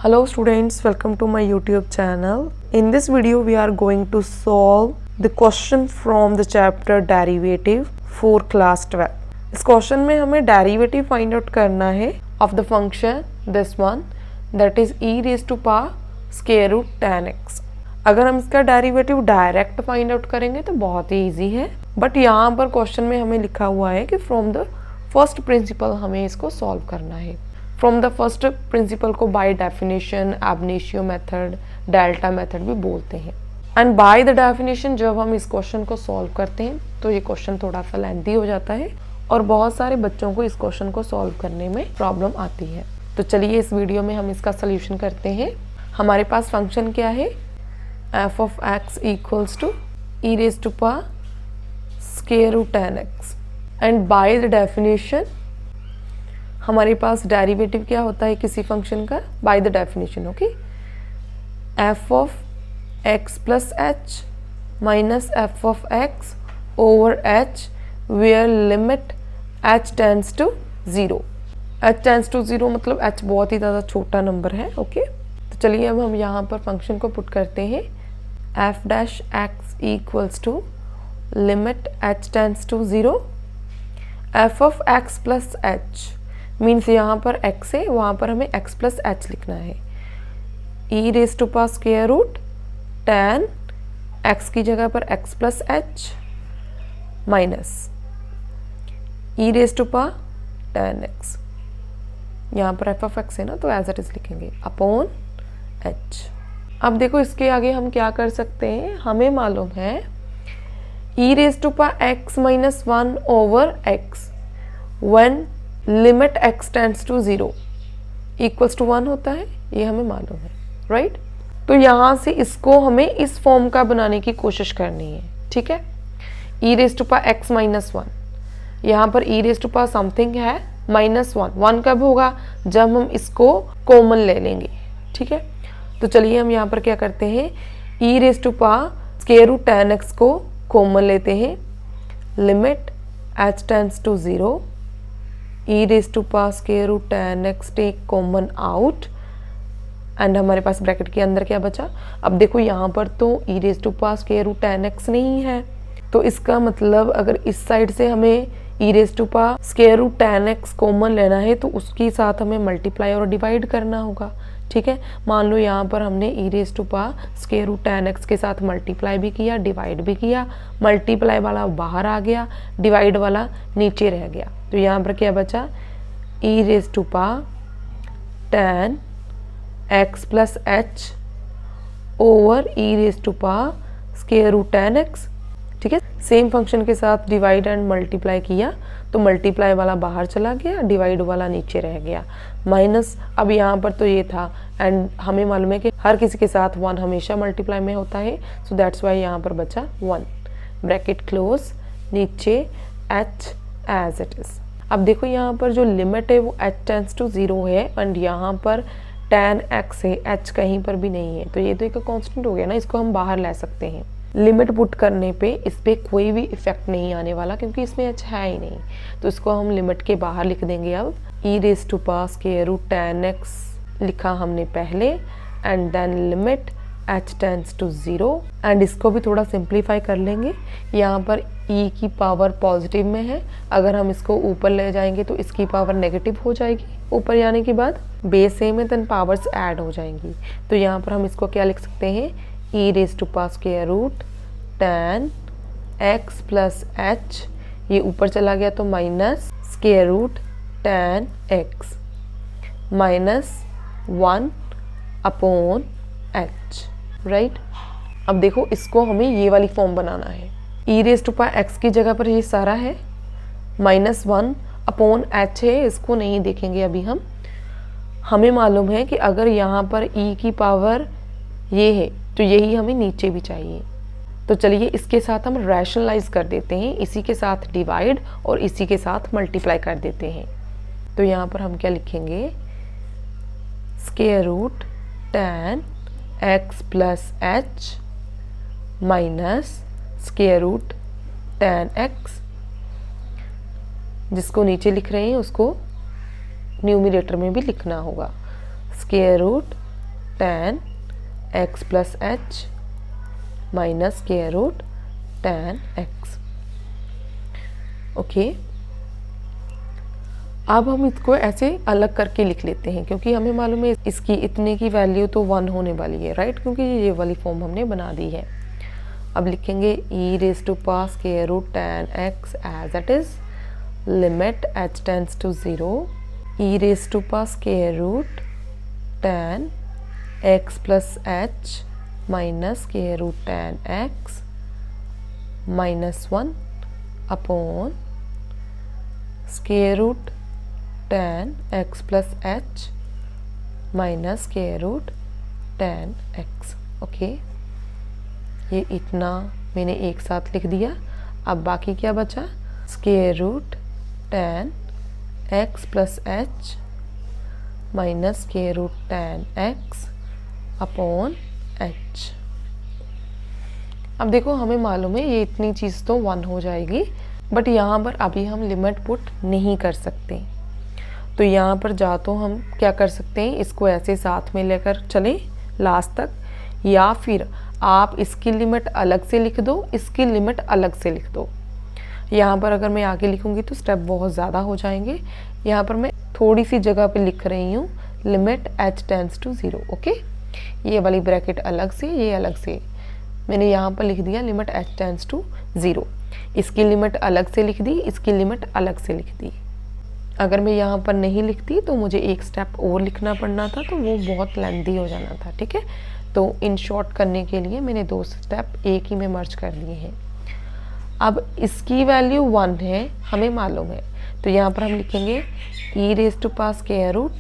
Hello students, welcome to my YouTube channel. In this video we are going to solve the question from the chapter derivative for class 12. इस question में हमें derivative find out करना है of the function this one that is e raise to power square root tan x. अगर हम इसका derivative direct find out करेंगे तो बहुत ही ईजी है, बट यहाँ पर क्वेश्चन में हमें लिखा हुआ है कि फ्रॉम द फर्स्ट प्रिंसिपल हमें इसको सॉल्व करना है. फ्रॉम द फर्स्ट प्रिंसिपल को by definition, ab initio method, delta method भी बोलते हैं. एंड बाय द डेफिनेशन जब हम इस क्वेश्चन को सॉल्व करते हैं तो ये क्वेश्चन थोड़ा सा लेंथी हो जाता है और बहुत सारे बच्चों को इस क्वेश्चन को सॉल्व करने में प्रॉब्लम आती है. तो चलिए इस वीडियो में हम इसका सोल्यूशन करते हैं. हमारे पास फंक्शन क्या है, f of x equals to e raise to power square root tan x. And by the definition हमारे पास डेरिवेटिव क्या होता है किसी फंक्शन का, by the definition okay, f of x plus h minus f of x over h where limit h tends to 0. h tends to 0 मतलब h बहुत ही ज़्यादा छोटा नंबर है ओके. तो चलिए अब हम यहाँ पर फंक्शन को पुट करते हैं. f dash x equals to limit h tends to 0 f of x plus h means यहाँ पर x है, वहाँ पर हमें x प्लस h लिखना है. e raise to power square root tan x की जगह पर x plus h minus e raise to power tan x. यहाँ पर f ऑफ x है ना तो एज इट इज लिखेंगे अपॉन h. अब देखो इसके आगे हम क्या कर सकते हैं, हमें मालूम है e raise to power x minus 1 over x when limit x tends to 0 equals to 1 होता है, ये हमें मालूम है राइट. तो यहाँ से इसको हमें इस फॉर्म का बनाने की कोशिश करनी है, ठीक है. e raise to power x minus 1, यहाँ पर e raise to power something है माइनस 1. 1 कब होगा, जब हम इसको कॉमन ले लेंगे, ठीक है. तो चलिए हम यहाँ पर क्या करते हैं, e raise to power square root tan x को कॉमन लेते हैं. Limit h tends to 0, e raise to power square root tan x take common out and हमारे पास ब्रैकेट के अंदर क्या बचा. अब देखो यहाँ पर तो e raise to power square root tan x नहीं है, तो इसका मतलब अगर इस साइड से हमें e raise to power square root tan x common लेना है तो उसके साथ हमें मल्टीप्लाई और डिवाइड करना होगा, ठीक है. मान लो यहाँ पर हमने e raise to power square root tan x के साथ मल्टीप्लाई भी किया, डिवाइड भी किया. मल्टीप्लाई वाला बाहर आ गया, डिवाइड वाला नीचे रह गया. तो यहाँ पर क्या बचा, e raise to power tan x plus h over e raise to power square root tan x, ठीक है. सेम फंक्शन के साथ डिवाइड एंड मल्टीप्लाई किया तो मल्टीप्लाई वाला बाहर चला गया, डिवाइड वाला नीचे रह गया, माइनस. अब यहाँ पर तो ये था एंड हमें मालूम है कि हर किसी के साथ 1 हमेशा मल्टीप्लाई में होता है, सो दैट्स वाई यहाँ पर बचा 1. ब्रैकेट क्लोज, नीचे h एज इट इज. अब देखो यहाँ पर जो लिमिट है वो h टेंड्स टू 0 है एंड यहाँ पर tan x है, h कहीं पर भी नहीं है, तो ये तो एक कांस्टेंट हो गया ना, इसको हम बाहर ला सकते हैं. लिमिट पुट करने पे इस पर कोई भी इफेक्ट नहीं आने वाला क्योंकि इसमें h है ही नहीं, तो इसको हम लिमिट के बाहर लिख देंगे. अब e raise to power square root tan x लिखा हमने पहले and then limit h tends to 0 and इसको भी थोड़ा सिंप्लीफाई कर लेंगे. यहाँ पर e की पावर पॉजिटिव में है, अगर हम इसको ऊपर ले जाएंगे तो इसकी पावर नेगेटिव हो जाएगी. ऊपर जाने के बाद बेस सेम है, देन पावर्स ऐड हो जाएंगी. तो यहाँ पर हम इसको क्या लिख सकते हैं, e raise to power square root tan x plus h, ये ऊपर चला गया तो minus square root tan x minus 1 upon h right. अब देखो इसको हमें ये वाली फॉर्म बनाना है. e raise to power x की जगह पर ये सारा है, माइनस 1 अपॉन h है, इसको नहीं देखेंगे अभी हम. हमें मालूम है कि अगर यहाँ पर e की पावर ये है तो यही हमें नीचे भी चाहिए. तो चलिए इसके साथ हम रैशनलाइज कर देते हैं, इसी के साथ डिवाइड और इसी के साथ मल्टीप्लाई कर देते हैं. तो यहाँ पर हम क्या लिखेंगे, square root tan x plus h minus square root tan x, जिसको नीचे लिख रहे हैं उसको न्यूमरेटर में भी लिखना होगा. Square root tan x plus h minus square root tan x। Okay, अब हम इसको ऐसे अलग करके लिख लेते हैं क्योंकि हमें मालूम है इसकी इतने की वैल्यू तो 1 होने वाली है, राइट, क्योंकि ये वाली फॉर्म हमने बना दी है। अब लिखेंगे e raise to power square root tan x as it is limit h tends to 0 e raise to power square root tan x plus h minus square root tan x minus 1 upon square root tan x plus h minus square root tan x। Okay, ये इतना मैंने एक साथ लिख दिया। अब बाकी क्या बचा, square root tan x plus h minus square root tan x upon h। अब देखो हमें मालूम है ये इतनी चीज़ तो 1 हो जाएगी, बट यहाँ पर अभी हम लिमिट पुट नहीं कर सकते। तो यहाँ पर जा तो हम क्या कर सकते हैं, इसको ऐसे साथ में लेकर चलें लास्ट तक, या फिर आप इसकी लिमिट अलग से लिख दो, इसकी लिमिट अलग से लिख दो। यहाँ पर अगर मैं आगे लिखूँगी तो स्टेप बहुत ज़्यादा हो जाएंगे। यहाँ पर मैं थोड़ी सी जगह पे लिख रही हूँ limit h tends to 0। Okay, ये वाली ब्रैकेट अलग से, ये अलग से मैंने यहाँ पर लिख दिया लिमिट h टेंड्स टू 0। इसकी लिमिट अलग से लिख दी, इसकी लिमिट अलग से लिख दी। अगर मैं यहाँ पर नहीं लिखती तो मुझे एक स्टेप और लिखना पड़ना था, तो वो बहुत लेंथी हो जाना था। ठीक है, तो इन शॉर्ट करने के लिए मैंने 2 स्टेप एक ही में मर्ज कर लिए हैं। अब इसकी वैल्यू 1 है, हमें मालूम है, तो यहाँ पर हम लिखेंगे e raise to power square root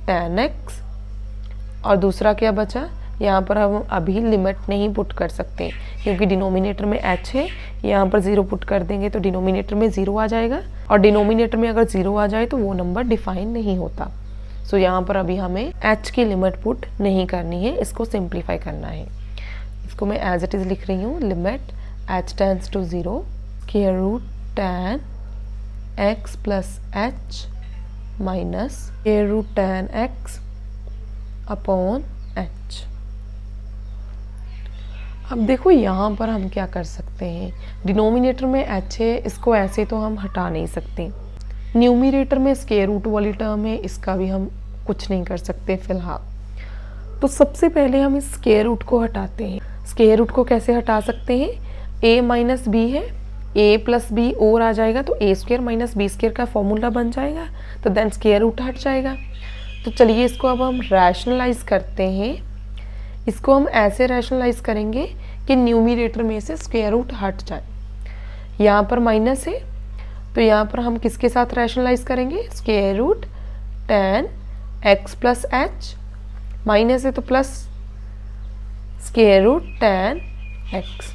tan x। और दूसरा क्या बचा, यहाँ पर हम अभी लिमिट नहीं पुट कर सकते क्योंकि डिनोमिनेटर में h है, यहाँ पर 0 पुट कर देंगे तो डिनोमिनेटर में 0 आ जाएगा, और डिनोमिनेटर में अगर 0 आ जाए तो वो नंबर डिफाइन नहीं होता। सो यहाँ पर अभी हमें h की लिमिट पुट नहीं करनी है, इसको सिंप्लीफाई करना है। इसको मैं एज इट इज़ लिख रही हूँ limit h tends to 0 square root tan x plus h minus square root tan x upon h। अब देखो यहाँ पर हम क्या कर सकते हैं, डिनोमिनेटर में h है, इसको ऐसे तो हम हटा नहीं सकते। न्यूमिनेटर में स्क्वायर रूट वाली टर्म है, इसका भी हम कुछ नहीं कर सकते फिलहाल। तो सबसे पहले हम इस स्क्वायर रूट को हटाते हैं। स्क्वायर रूट को कैसे हटा सकते हैं, a माइनस बी है, a प्लस बी और आ जाएगा तो a square minus b square का फॉर्मूला बन जाएगा, तो देन स्क्वायर रूट हट जाएगा। तो चलिए इसको अब हम रैशनलाइज करते हैं। इसको हम ऐसे रैशनलाइज करेंगे कि न्यूमिनेटर में से स्क्वायर रूट हट जाए। यहाँ पर माइनस है तो यहाँ पर हम किसके साथ रैशनलाइज करेंगे, square root tan x plus h, minus है तो plus square root tan x।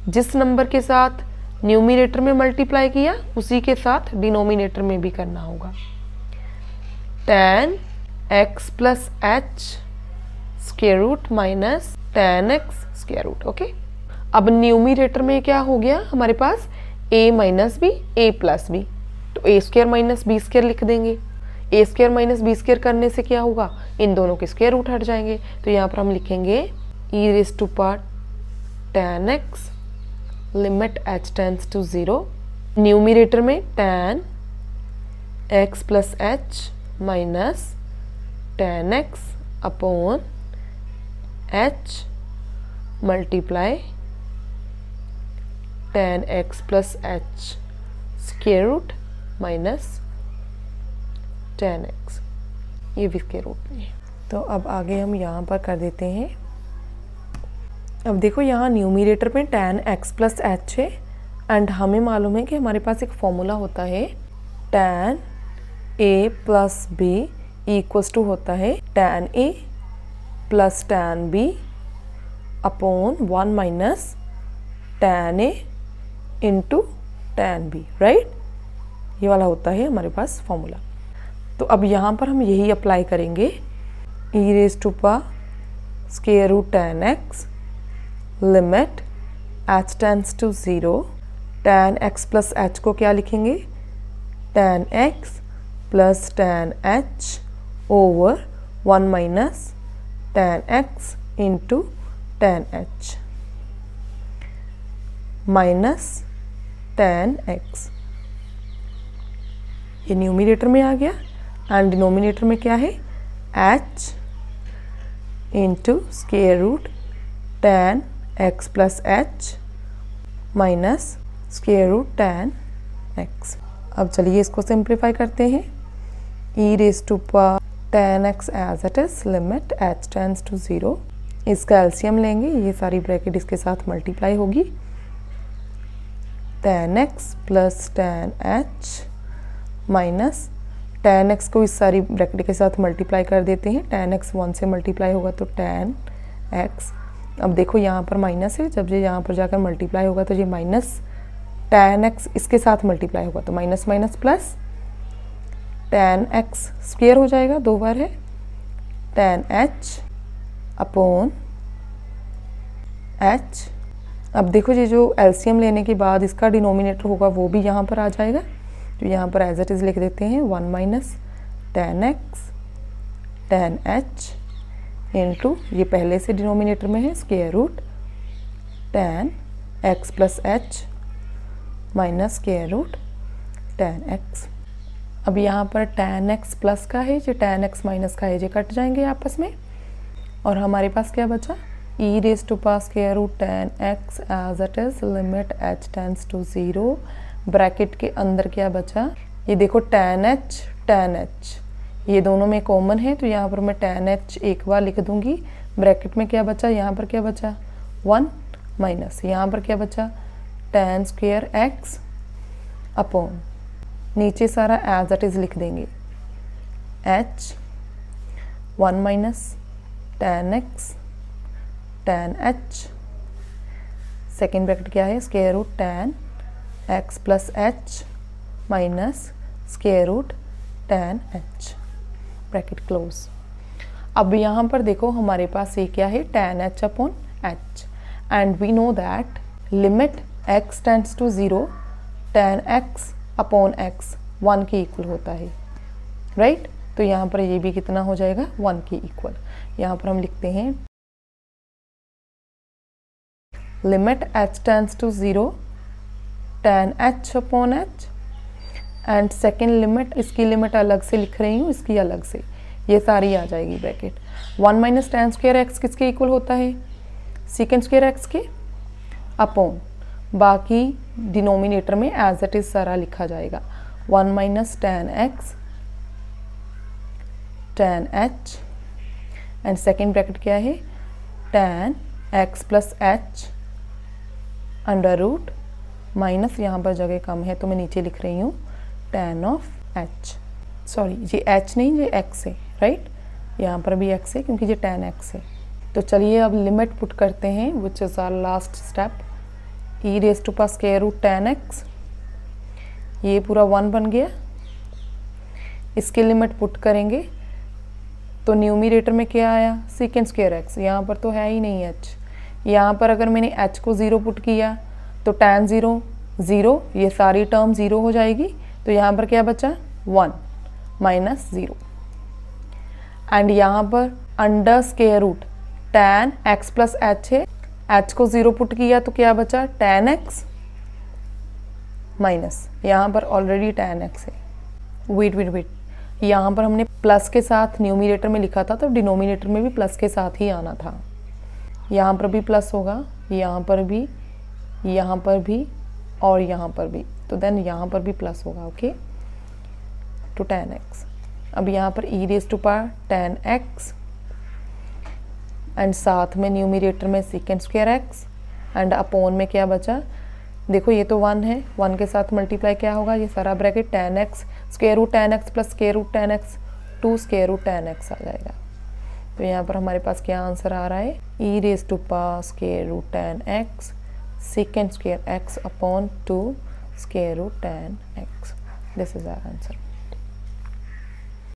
जिस नंबर के साथ न्यूमिनेटर में मल्टीप्लाई किया उसी के साथ डिनोमिनेटर में भी करना होगा। tan x plus h square root minus tan x square root. Okay, अब न्यूमिनेटर में क्या हो गया हमारे पास, a minus b a plus b, तो a square minus b square लिख देंगे। a square minus b square करने से क्या होगा, इन दोनों के स्क्वायर रूट हट जाएंगे। तो यहाँ पर हम लिखेंगे e raise to power tan x limit h tends to 0। Numerator में tan x plus h minus tan x upon h multiply tan x plus h square root minus tan x, ये भी स्क्वायर रूट में है। तो अब आगे हम यहाँ पर कर देते हैं। अब देखो यहाँ न्यूमिनेटर में tan x प्लस h है, एंड हमें मालूम है कि हमारे पास एक फॉर्मूला होता है tan a plus b equals to होता है tan a plus tan b upon 1 minus tan a into tan b, right, ये वाला होता है हमारे पास फॉर्मूला। तो अब यहाँ पर हम यही अप्लाई करेंगे, e raise to power square root tan x limit h tends to 0। tan x plus h को क्या लिखेंगे, tan x plus tan h over 1 minus tan x into tan h minus tan x। ये numerator में आ गया and denominator में क्या है, h into square root tan x plus h minus square root tan x। अब चलिए इसको सिंप्लीफाई करते हैं। e raise to power tan x as it is limit h tends to 0। इसका एलसीएम लेंगे, ये सारी ब्रैकेट इसके साथ मल्टीप्लाई होगी। tan x plus tan h minus tan x को इस सारी ब्रैकेट के साथ मल्टीप्लाई कर देते हैं। tan x 1 से मल्टीप्लाई होगा तो tan x। अब देखो यहाँ पर माइनस है, जब ये यहाँ पर जाकर मल्टीप्लाई होगा तो ये माइनस tan x इसके साथ मल्टीप्लाई होगा तो minus minus plus tan x square हो जाएगा, 2 बार है tan h अपॉन h। अब देखो ये जो एलसीएम लेने के बाद इसका डिनोमिनेटर होगा वो भी यहाँ पर आ जाएगा, तो यहाँ पर एज इट इज लिख देते हैं 1 minus tan x tan h into ये पहले से डिनोमिनेटर में है square root tan x plus h minus square root tan x। अब यहाँ पर tan x प्लस का है, जो tan x माइनस का है ये कट जाएंगे आपस में और हमारे पास क्या बचा, e raise to power square root tan x as it is limit h tends to 0। Bracket के अंदर क्या बचा, ये देखो tan h ये दोनों में कॉमन है तो यहाँ पर मैं tan h एक बार लिख दूंगी। ब्रैकेट में क्या बचा, यहाँ पर क्या बचा 1 माइनस यहाँ पर क्या बचा tan स्क्वायर x अपॉन नीचे सारा एज इट इज लिख देंगे h 1 minus tan x tan h। Second bracket क्या है, square root tan x plus h minus square root tan h bracket close. अब यहाँ पर देखो हमारे पास ये क्या है tan h upon h and we know that limit x tends to 0 tan x upon x 1 के इक्वल होता है, राइट। तो यहाँ पर ये भी कितना हो जाएगा 1 के इक्वल। यहाँ पर हम लिखते हैं limit h tends to 0 tan h upon h and second limit, इसकी लिमिट अलग से लिख रही हूँ, इसकी अलग से, ये सारी आ जाएगी bracket. 1 minus tan square x किसके इक्वल होता है, सेकेंड स्क्वायर x के अपॉन बाकी डिनोमिनेटर में एज इट इज सारा लिखा जाएगा 1 minus tan x tan h and second bracket क्या है tan x plus h under root minus यहाँ पर जगह कम है तो मैं नीचे लिख रही हूँ tan ऑफ h। सॉरी ये h नहीं, ये x है, राइट। यहाँ पर भी x है क्योंकि ये tan x है। तो चलिए अब लिमिट पुट करते हैं which is our last step. e raise to power square root tan x, ये पूरा 1 बन गया। इसकी लिमिट पुट करेंगे तो न्यूमिनेटर में क्या आया, सेकेंड स्क्वायर x। यहाँ पर तो है ही नहीं h। यहाँ पर अगर मैंने h को 0 पुट किया तो tan 0 0, ये सारी टर्म 0 हो जाएगी। तो यहाँ पर क्या बचा 1 माइनस 0 एंड यहाँ पर under square root tan x plus h है, h को 0 पुट किया तो क्या बचा tan x माइनस यहाँ पर ऑलरेडी tan x है। वेट यहाँ पर हमने प्लस के साथ न्यूमिनेटर में लिखा था तो डिनोमिनेटर में भी प्लस के साथ ही आना था। यहाँ पर भी प्लस होगा, यहाँ पर भी, यहाँ पर भी और यहाँ पर भी, तो देन यहाँ पर भी प्लस होगा, ओके, टू tan x। अब यहाँ पर e raise to power tan x and साथ में न्यूमिनेटर में second square x and upon में क्या बचा, देखो ये तो 1 है, 1 के साथ मल्टीप्लाई क्या होगा, ये सारा bracket tan x square root tan x plus square root tan x 2 square root tan x आ जाएगा। तो यहाँ पर हमारे पास क्या आंसर आ रहा है, e raise to power square root tan x second square x upon 2 square root tan x। This is our answer.